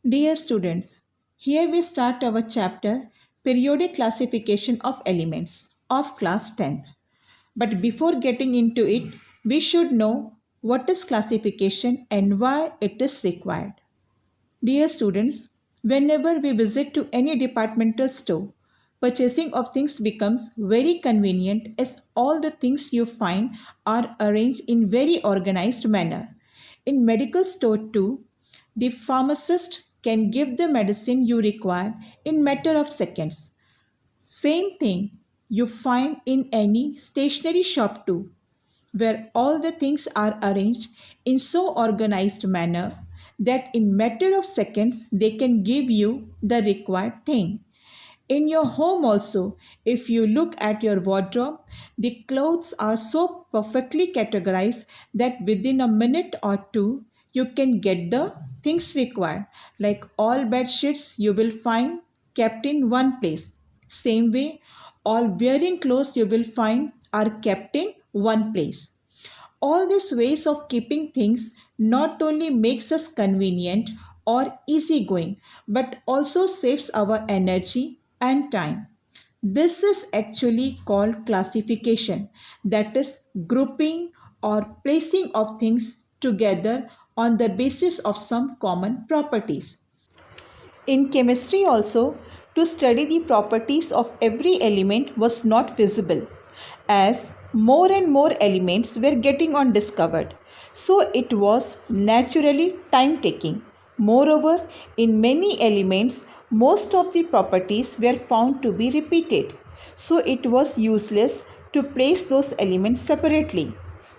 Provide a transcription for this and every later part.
Dear students, here we start our chapter Periodic Classification of Elements of class 10th. But before getting into it, we should know what is classification and why it is required. Dear students, whenever we visit to any departmental store, purchasing of things becomes very convenient as all the things you find are arranged in very organized manner. In medical store too, the pharmacist can give the medicine you require in matter of seconds. Same thing you find in any stationery shop too, where all the things are arranged in so organized manner that in matter of seconds they can give you the required thing. In your home also, if you look at your wardrobe, the clothes are so perfectly categorized that within a minute or two you can get the things required. Like all bed sheets you will find kept in one place. Same way, all wearing clothes you will find are kept in one place. All these ways of keeping things not only makes us convenient or easygoing, but also saves our energy and time. This is actually called classification, that is, grouping or placing of things together on the basis of some common properties. In chemistry also, to study the properties of every element was not feasible, as more and more elements were getting on discovered. So it was naturally time taking. Moreover, in many elements, most of the properties were found to be repeated. So it was useless to place those elements separately.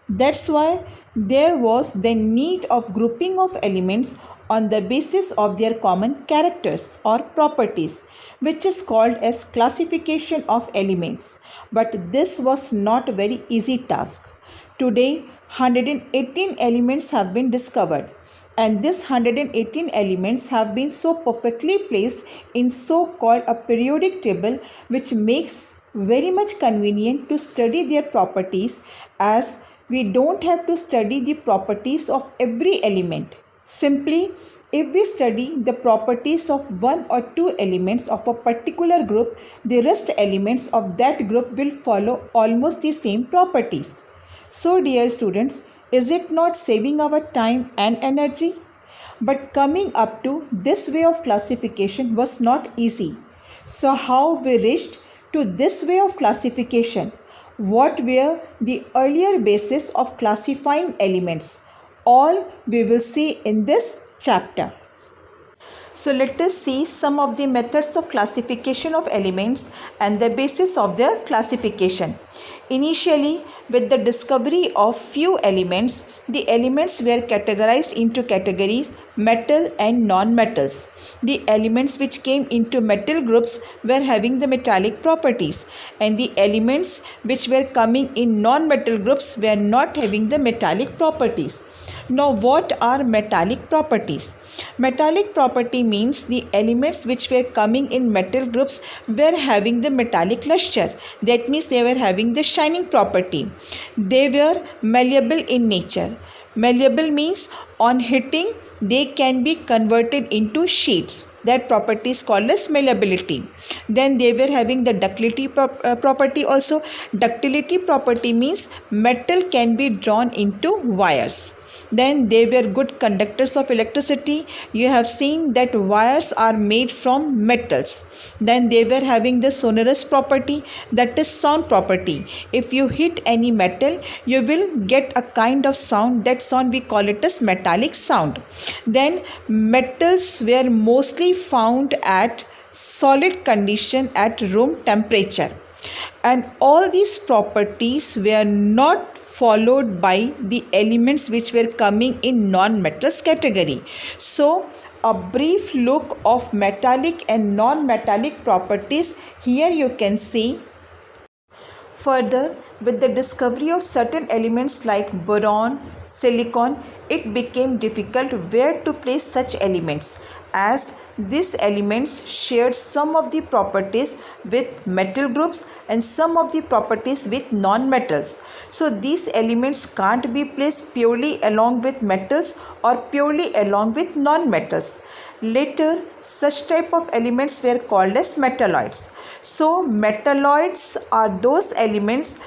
That's why there was the need of grouping of elements on the basis of their common characters or properties, which is called as classification of elements. But this was not a very easy task. Today, 118 elements have been discovered, and these 118 elements have been so perfectly placed in so called a periodic table, which makes very much convenient to study their properties, as we don't have to study the properties of every element. Simply, if we study the properties of one or two elements of a particular group, the rest elements of that group will follow almost the same properties. So, dear students, is it not saving our time and energy? But coming up to this way of classification was not easy. So, how we reached to this way of classification? What were the earlier basis of classifying elements? All we will see in this chapter. So let us see some of the methods of classification of elements and the basis of their classification. Initially, with the discovery of few elements, the elements were categorized into categories metal and non-metals. The elements which came into metal groups were having the metallic properties, and the elements which were coming in non-metal groups were not having the metallic properties. Now, what are metallic properties? Metallic property means the elements which were coming in metal groups were having the metallic luster. That means they were having the shining property. They were malleable in nature. Malleable means on hitting they can be converted into sheets. That property is called as malleability. Then they were having the ductility property also. Ductility property means metal can be drawn into wires. Then they were good conductors of electricity. You have seen that wires are made from metals. Then they were having the sonorous property, that is sound property. If you hit any metal, you will get a kind of sound. That sound we call it as metallic sound. Then metals were mostly found at solid condition at room temperature, and all these properties were not followed by the elements which were coming in non-metals category. So a brief look of metallic and non-metallic properties here you can see. Further, with the discovery of certain elements like boron, silicon, it became difficult where to place such elements, as these elements shared some of the properties with metal groups and some of the properties with non-metals. So these elements can't be placed purely along with metals or purely along with non-metals. Later, such type of elements were called as metalloids. So metalloids are those elements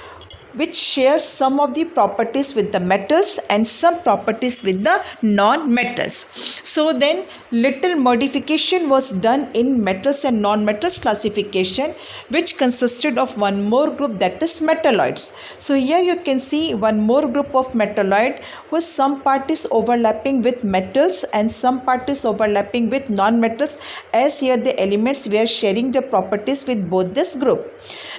which share some of the properties with the metals and some properties with the non-metals. So then little modification was done in metals and non-metals classification, which consisted of one more group, that is metalloids. So here you can see one more group of metalloid whose some part is overlapping with metals and some part is overlapping with non-metals, as here the elements were sharing the properties with both this group.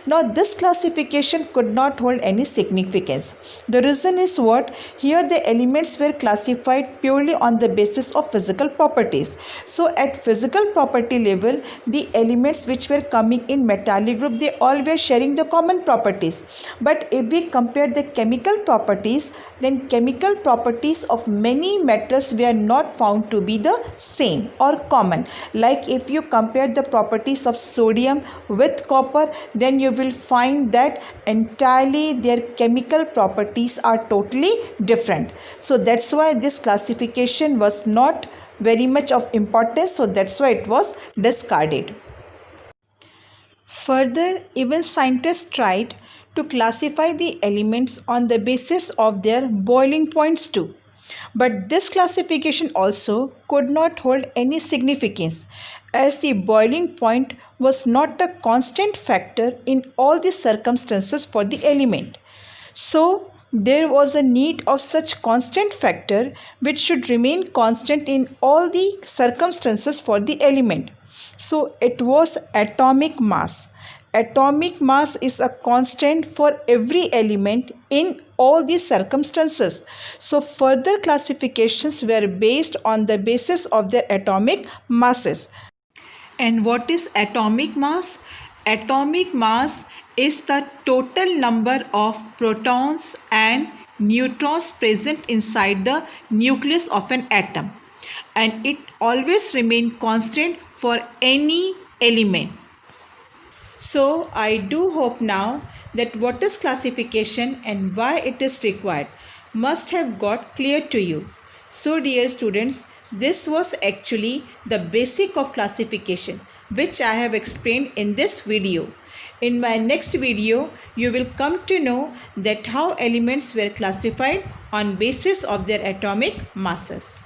Now this classification could not hold any significance. The reason is what? Here the elements were classified purely on the basis of physical properties. So at physical property level, the elements which were coming in metallic group, they all were sharing the common properties. But if we compare the chemical properties, then chemical properties of many metals were not found to be the same or common. Like if you compare the properties of sodium with copper, then you will find that entirely their chemical properties are totally different. So that's why this classification was not very much of importance, so that's why it was discarded. Further, even scientists tried to classify the elements on the basis of their boiling points too. But this classification also could not hold any significance, as the boiling point was not a constant factor in all the circumstances for the element. So there was a need of such constant factor which should remain constant in all the circumstances for the element. So it was atomic mass. Atomic mass is a constant for every element in all these circumstances. So further classifications were based on the basis of their atomic masses. And what is atomic mass? Atomic mass is the total number of protons and neutrons present inside the nucleus of an atom, and it always remains constant for any element. So I do hope now that what is classification and why it is required must have got clear to you. So dear students, this was actually the basic of classification, which I have explained in this video. In my next video, you will come to know that how elements were classified on basis of their atomic masses.